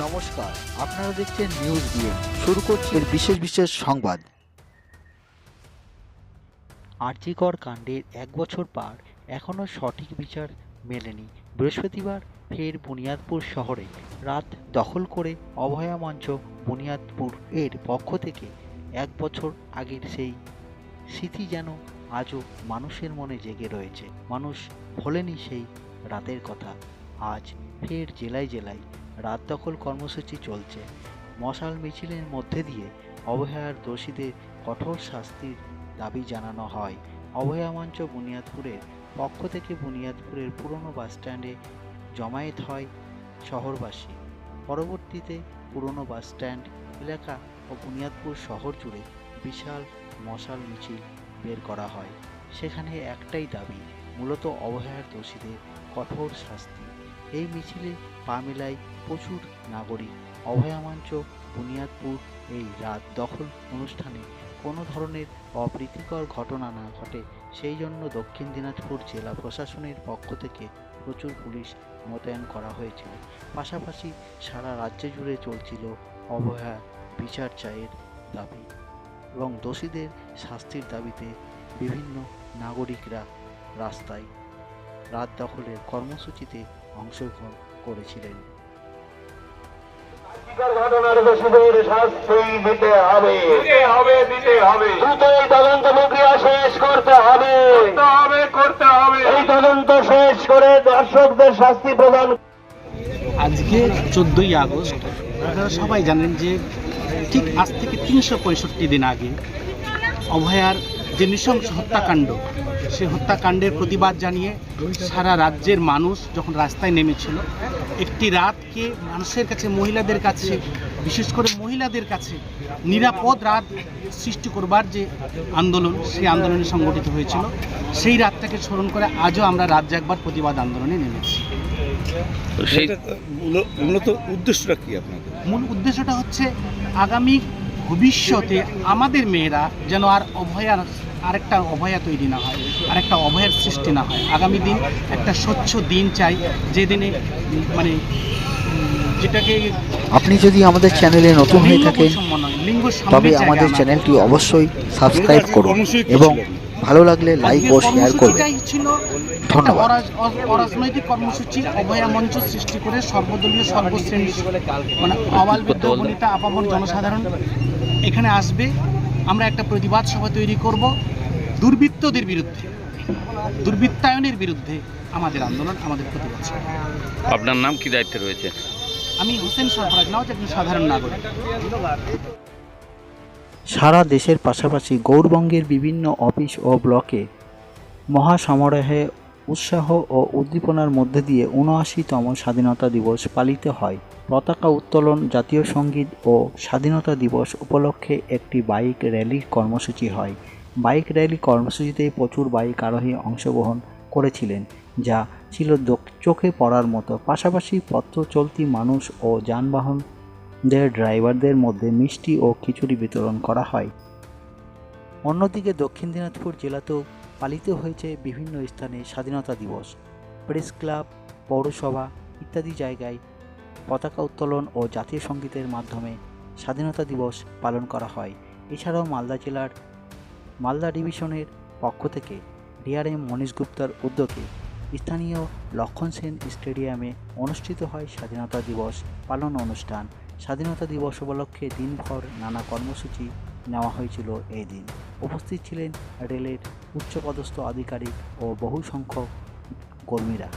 নমস্কার, আপনারা দেখছেন নিউজ বিএম। শুরু করছি এর বিশেষ বিশেষ সংবাদ। আরজিকর কাণ্ডের 1 বছর পার, এখনও সঠিক বিচার মেলেনি। বৃহস্পতিবার ফের বুনিয়াদপুর শহরে রাত দখল করে অভয়া মঞ্চ বুনিয়াদপুর এর পক্ষ থেকে 1 বছর আগের সেই স্মৃতি যেন আজও মানুষের মনে জেগে রয়েছে। মানুষ ভোলেনি সেই রাতের কথা। আজ ফের জেলায় জেলায় রাত দখল কর্মসূচি চলছে। মশাল মিছিলের মধ্যে দিয়ে অবহেলার দোষীদের কঠোর শাস্তির দাবি জানানো হয়। অভয়া মঞ্চ বুনিয়াদপুরের পক্ষ থেকে বুনিয়াদপুরের পুরনো বাসস্ট্যান্ডে জমায়েত হয় শহরবাসী। পরবর্তীতে পুরনো বাসস্ট্যান্ড এলাকা ও বুনিয়াদপুর শহর জুড়ে বিশাল মশাল মিছিল বের করা হয়। সেখানে একটাই দাবি, মূলত অবহেলার দোষীদের কঠোর শাস্তি। এই মিছিলে পা মেলায় প্রচুর নাগরিক। অভয়া মঞ্চ বুনিয়াদপুর এই রাত দখল অনুষ্ঠানে কোনো ধরনের অপ্রীতিকর ঘটনা না ঘটে সেই জন্য দক্ষিণ দিনাজপুর জেলা প্রশাসনের পক্ষ থেকে প্রচুর পুলিশ মোতায়েন করা হয়েছিল। পাশাপাশি সারা রাজ্য জুড়ে চলছিল অবহেলা বিচার চায়ের দাবি এবং দোষীদের শাস্তির দাবিতে বিভিন্ন নাগরিকরা রাস্তায় রাত দখলের কর্মসূচিতে অংশগ্রহণ করেছিলেন। ঘটনার দোষীদের শাস্তি দিতে হবে, দ্রুতই তদন্ত প্রক্রিয়া শেষ করতে হবে। এই তদন্ত শেষ করে দর্শকদের শাস্তি প্রদান। আজকে 14ই আগস্ট, আপনারা সবাই জানেন যে ঠিক আজ থেকে 365 দিন আগে অভয়ার যে নৃশংস হত্যাকাণ্ড, সেই হত্যাকাণ্ডের প্রতিবাদ জানিয়ে সারা রাজ্যের মানুষ যখন রাস্তায় নেমেছিল, একটি রাতকে মানুষের কাছে, মহিলাদের কাছে, বিশেষ করে মহিলাদের কাছে নিরাপদ রাত সৃষ্টি করবার যে আন্দোলন, সেই আন্দোলনে সংগঠিত হয়েছিল, সেই রাতটাকে স্মরণ করে আজও আমরা রাত জাগবার প্রতিবাদ আন্দোলনে নেমেছি। মূলত উদ্দেশ্যটা কি আপনাদের? মূল উদ্দেশ্যটা হচ্ছে আগামী ভবিষ্যতে আমাদের মেয়েরা যেন আরেকটা অভয়া তৈরি না হয়, আরেকটা অভয়ার সৃষ্টি না হয়। আগামী দিন একটা স্বচ্ছ দিন চাই, যে দিনে মানে যেটাকে আপনি যদি আমাদের চ্যানেলে নতুন হয়ে থাকেন তবে আমাদের চ্যানেলটি অবশ্যই সাবস্ক্রাইব করুন এবং ভালো লাগলে লাইক ও শেয়ার করবেন। ধন্যবাদ। অরাজনৈতিক কর্মসূচি অভয়া মঞ্চ সৃষ্টি করে সর্বদলীয় সর্বশ্রেণী মানে আবাল বৃদ্ধ বনিতা আপামর জনসাধারণ এখানে আসবে। আমরা একটা প্রতিবাদ সভা তৈরি করব দুর্বৃত্তদের বিরুদ্ধে, দুর্বৃত্তায়নের বিরুদ্ধে আমাদের আন্দোলন, আমাদের প্রতিবাদ সভা। আপনার নাম কি দায়িত্বে রয়েছে? আমি হোসেন সরফরাজ নওয়াজ, একজন সাধারণ নাগরিক। সারা দেশের পাশাপাশি গৌরবঙ্গের বিভিন্ন অফিস ও ব্লকে মহাসমারোহে উৎসাহ ও উদ্দীপনার মধ্যে দিয়ে ৭৯তম স্বাধীনতা দিবস পালিত হয়। পতাকা উত্তোলন, জাতীয় সঙ্গীত ও স্বাধীনতা দিবস উপলক্ষে একটি বাইক র্যালির কর্মসূচি হয়। বাইক র্যালি কর্মসূচিতে প্রচুর বাইক আরোহী অংশগ্রহণ করেছিলেন, যা ছিল চোখে পড়ার মতো। পাশাপাশি পথ চলতি মানুষ ও যানবাহনদের ড্রাইভারদের মধ্যে মিষ্টি ও খিচুড়ি বিতরণ করা হয়। অন্যদিকে দক্ষিণ দিনাজপুর জেলাতেও পালিত হয়েছে বিভিন্ন স্থানে স্বাধীনতা দিবস। প্রেস ক্লাব, পৌরসভা ইত্যাদি জায়গায় পতাকা উত্তোলন ও জাতীয় সঙ্গীতের মাধ্যমে স্বাধীনতা দিবস পালন করা হয়। এছাড়াও মালদা জেলার মালদা ডিভিশনের পক্ষ থেকে ডিআরএম মনীশ গুপ্তার উদ্যোগে স্থানীয় লক্ষণ সেন স্টেডিয়ামে অনুষ্ঠিত হয় স্বাধীনতা দিবস পালন অনুষ্ঠান। স্বাধীনতা দিবস উপলক্ষে দিনভর নানা কর্মসূচি নেওয়া হয়েছিল। এই দিন উপস্থিত ছিলেন রেলের উচ্চপদস্থ আধিকারিক ও বহু সংখ্যক কর্মীরা।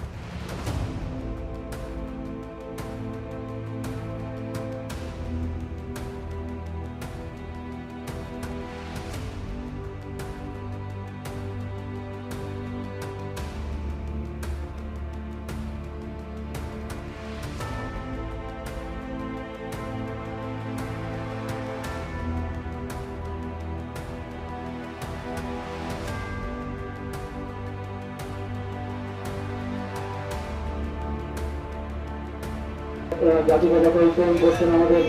জাতীয় পতাকা উত্তোলন করছেন আমাদের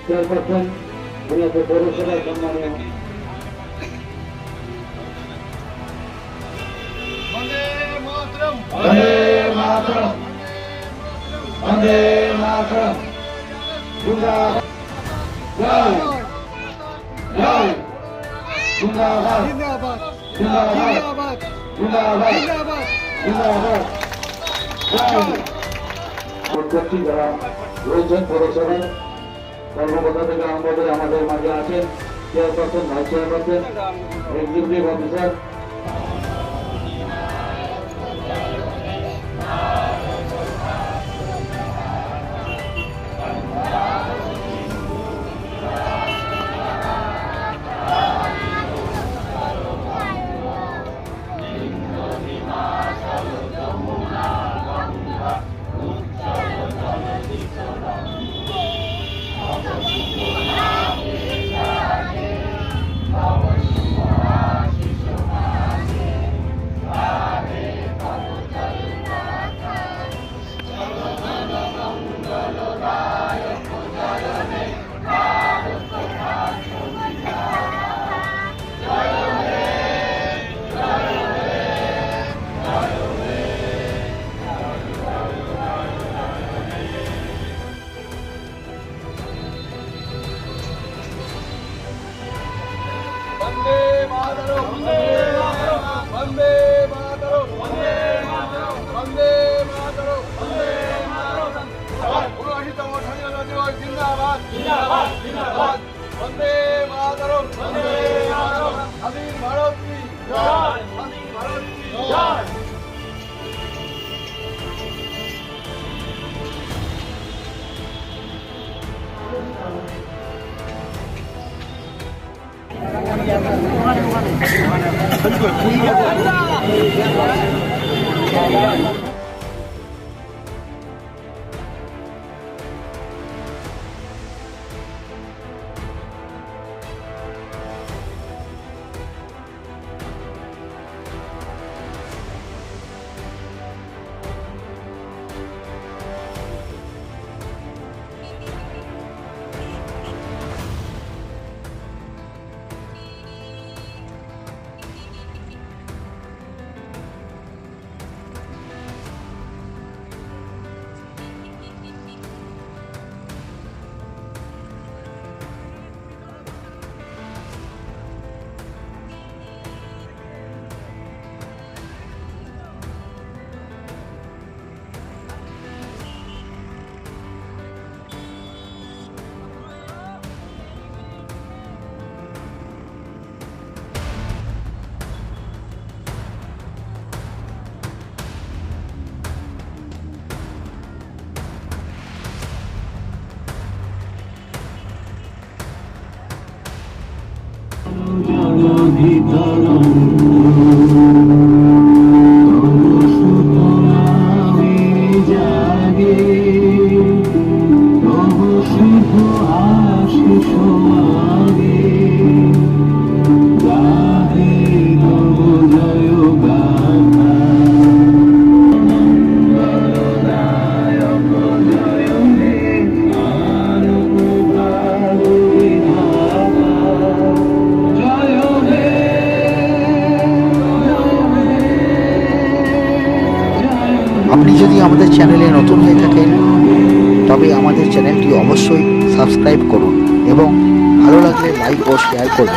চেয়ারপারসন বুনিয়াদপুর পৌরসভার সম্মানীয় বন্দে মাতরম, বন্দে মাতরম, বন্দে মাতরম। আসন জিন্দাবাদ জয় জয় জিন্দাবাদ জিন্দাবাদ জিন্দাবাদ জিন্দাবাদ জিন্দাবাদ জয় প্রত্যেকটি যারা রয়েছেন পৌরসভার কর্মকর্তা থেকে আরম্ভ করে আমাদের মাঝে আছেন chairperson vice chairperson executive officer আপনি যদি আমাদের চ্যানেলে নতুন হয়ে থাকেন তবে আমাদের চ্যানেলটি অবশ্যই সাবস্ক্রাইব করুন এবং ভালো লাগলে লাইক ও শেয়ার করুন।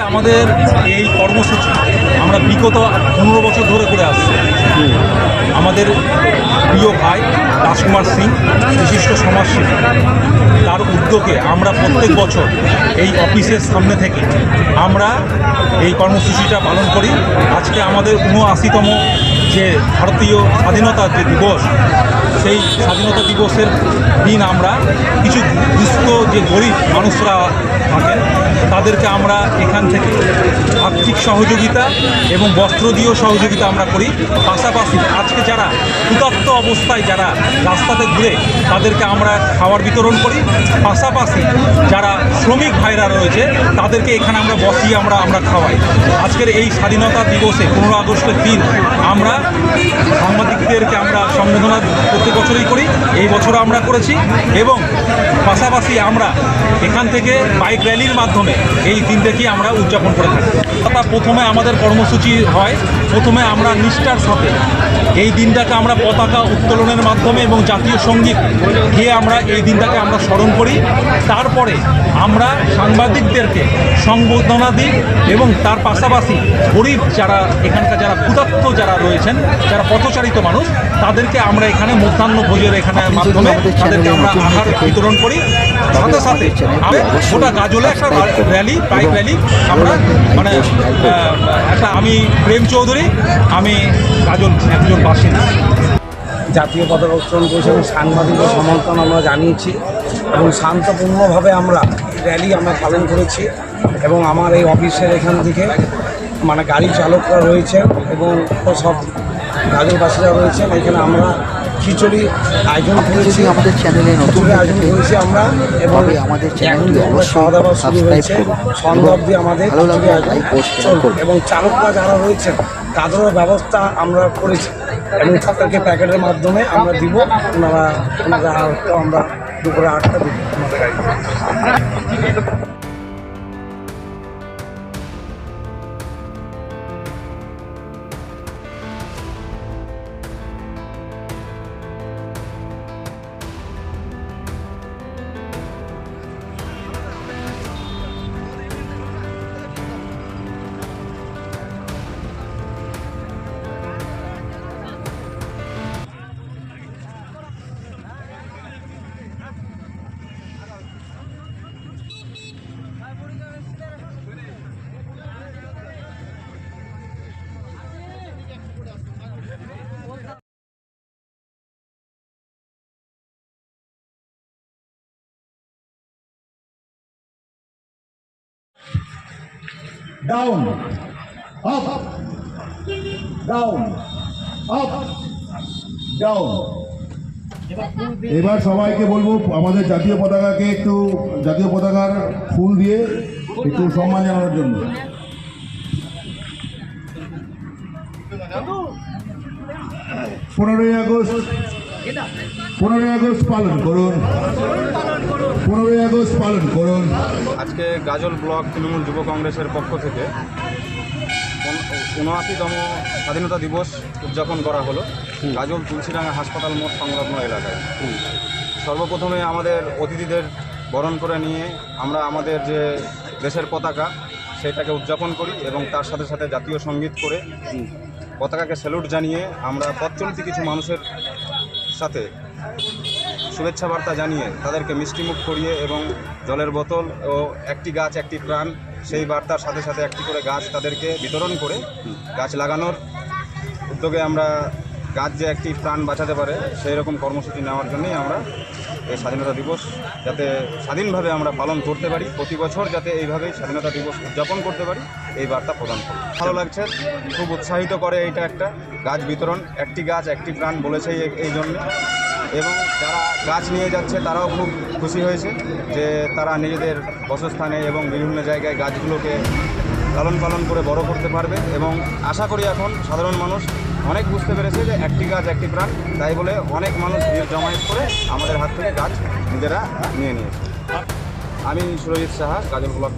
আমাদের এই কর্মসূচি আমরা বিগত 15 বছর ধরে করে আসছি। আমাদের প্রিয় ভাই রাজকুমার সিং, বিশিষ্ট সমাজসেবী, তার উদ্যোগে আমরা প্রত্যেক বছর এই অফিসের সামনে থেকে আমরা এই কর্মসূচিটা পালন করি। আজকে আমাদের 79তম যে ভারতীয় স্বাধীনতা যে দিবস, সেই স্বাধীনতা দিবসের দিন আমরা কিছু দুস্থ যে গরিব মানুষরা থাকেন তাদেরকে আমরা এখান থেকে আর্থিক সহযোগিতা এবং বস্ত্র দিয়েও সহযোগিতা আমরা করি। পাশাপাশি আজকে যারা ক্ষুধার্ত অবস্থায় যারা রাস্তাতে ঘুরে তাদেরকে আমরা খাবার বিতরণ করি। পাশাপাশি যারা শ্রমিক ভাইরা রয়েছে তাদেরকে এখানে আমরা বসিয়ে আমরা খাওয়াই। আজকের এই স্বাধীনতা দিবসে 15 আগস্টের দিন আমরা সাংবাদিকদেরকে আমরা সম্বোধনা প্রত্যেক বছরই করি, এই বছরও আমরা করেছি। এবং পাশাপাশি আমরা এখান থেকে বাইক র্যালির মাধ্যমে এই দিনটাকে আমরা উদযাপন করে থাকি। প্রথমে আমাদের কর্মসূচি হয়, প্রথমে আমরা নিষ্ঠার সাথে এই দিনটাকে আমরা পতাকা উত্তোলনের মাধ্যমে এবং জাতীয় সঙ্গীত গিয়ে আমরা এই দিনটাকে আমরা স্মরণ করি। তারপরে আমরা সাংবাদিকদেরকে সংবর্ধনা দিই এবং তার পাশাপাশি গরিব যারা এখানকার যারা ক্ষুধার্ত যারা রয়েছেন, যারা পথচারিত মানুষ, তাদেরকে আমরা এখানে মধ্যাহ্ন ভোজের এখানে মাধ্যমে তাদেরকে আমরা আহার বিতরণ করি। সাথে সাথে গোটা গাজলে একটা র্যালি, বাইক র্যালি আমরা মানে একটা, আমি প্রেম চৌধুরী, আমি গাজল একজন বাসিন্দা। জাতীয় পতাকা উত্তোলন করেছি এবং সাংবাদিকদের সমর্থন আমরা জানিয়েছি এবং শান্তপূর্ণভাবে আমরা র্যালি আমরা পালন করেছি। এবং আমার এই অফিসের এখান থেকে মানে গাড়ি চালকরা রয়েছে এবং সব গাজলবাসীরা রয়েছেন। এখানে আমরা খিচুড়ি আয়োজন করেছি, আমাদের চ্যানেলে নতুন আয়োজন করেছি আমরা এবং আমাদের এখন থেকে খাওয়া দাওয়া শুরু হয়েছে, সন্ধ্যা অবধি আমাদের খিচুড়ি আয়োজন চলবে এবং চালকরা যারা রয়েছেন তাদেরও ব্যবস্থা আমরা করেছি এবং তাদেরকে প্যাকেটের মাধ্যমে আমরা দিব। ওনারা আমরা দুপুরে 8টা দিব আমাদের গাড়ি। Down up down up down. এবার সবাইকে বলবো আমাদের জাতীয় পতাকাকে একটু জাতীয় পতাকার ফুল দিয়ে একটু সম্মান জানানোর জন্য। পনেরোই আগস্ট পালন করুন, 15ই আগস্ট পালন করুন। আজকে গাজল ব্লক তৃণমূল যুব কংগ্রেসের পক্ষ থেকে 79তম স্বাধীনতা দিবস উদযাপন করা হলো গাজল তুলসীডাঙ্গা হাসপাতাল মোড় সংলগ্ন এলাকায়। সর্বপ্রথমে আমাদের অতিথিদের বরণ করে নিয়ে আমরা আমাদের যে দেশের পতাকা সেটাকে উদযাপন করি এবং তার সাথে সাথে জাতীয় সঙ্গীত করে পতাকাকে স্যালুট জানিয়ে আমরা পথচলতি কিছু মানুষের সাথে শুভেচ্ছা বার্তা জানিয়ে তাদেরকে মিষ্টিমুখ করিয়ে এবং জলের বোতল ও একটি গাছ একটি প্রাণ সেই বার্তার সাথে সাথে একটি করে গাছ তাদেরকে বিতরণ করে গাছ লাগানোর উদ্যোগে আমরা গাছ যে একটি প্রাণ বাঁচাতে পারে সেই রকম কর্মসূচি নেওয়ার জন্যই আমরা এই স্বাধীনতা দিবস যাতে স্বাধীনভাবে আমরা পালন করতে পারি, প্রতি বছর যাতে এইভাবেই স্বাধীনতা দিবস উদযাপন করতে পারি এই বার্তা প্রদান করি। ভালো লাগছে, খুব উৎসাহিত করে এইটা একটা গাছ বিতরণ, একটি গাছ একটি প্রাণ বলেছে এই জন্য। এবং যারা গাছ নিয়ে যাচ্ছে তারাও খুব খুশি হয়েছে যে তারা নিজেদের বাসস্থানে এবং বিভিন্ন জায়গায় গাছগুলোকে লালন পালন করে বড় করতে পারবে। এবং আশা করি এখন সাধারণ মানুষ অনেক বুঝতে পেরেছে যে একটি গাছ একটি প্রাণ, তাই বলে অনেক মানুষ ভিড় জমায়েত করে আমাদের হাত থেকে গাছ নিজেরা নিয়ে নিয়েছে। আমি সুরজিৎ সাহা, গাজল ব্লক।